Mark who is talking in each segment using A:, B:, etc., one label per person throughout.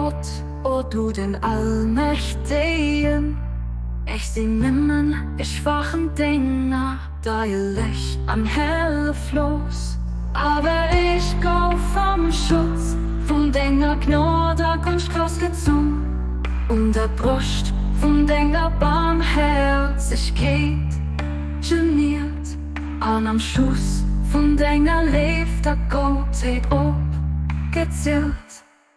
A: Gott, o du den Allmächtigen. Ich sing nimmen, ich schwachen Dinger, deilig am helle Floß. Aber ich go vom Schutz, von deiner Gnade ganz groß gezogen. Der Brust von deiner Barmherzigkeit geniert. Am Schuss von deiner lebt der Gottheit abgezählt.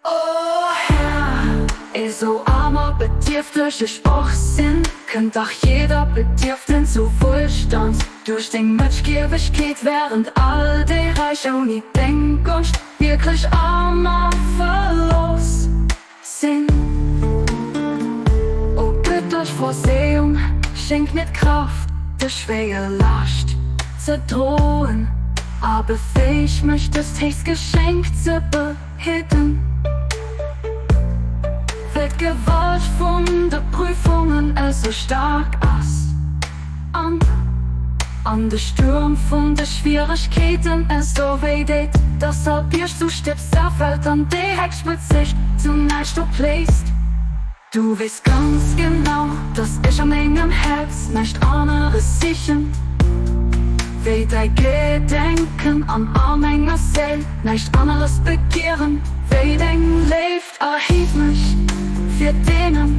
A: Oh Herr, so armer bedürftig ich auch sind, könnt auch jeder Bedürften zu Wohlstand. Durch den Mitgewigkeit während all die Reiche und die Denkkunst wirklich armer Verlust sind. O göttlich Vorsehung, schenk mit Kraft, die schwere Last zu drohen. Aber fähig möchtest das Geschenk zu behitten. Wird Gewalt von der Prüfungen so stark als an der Sturm von der Schwierigkeiten so weht, deshalb wirst du stirbst, fällt an die Heckspitzig zunächst du pläst. Du weißt ganz genau, dass ich an engem Herz nicht anderes sichern. Wie dein Gedenken an meiner Seele nicht anderes begehren. Wie dein lebt, erhielt mich für denen,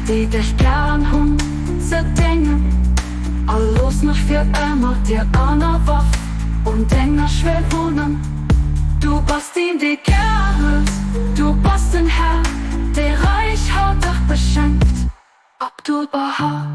A: die dich gern haben, zu denken. Alles noch für immer dir eine Waffe und deiner schwer wohnen. Du bist ihm die Gerrit, du bist ein Herr, der Reich hat dich beschenkt. Abdul Baha.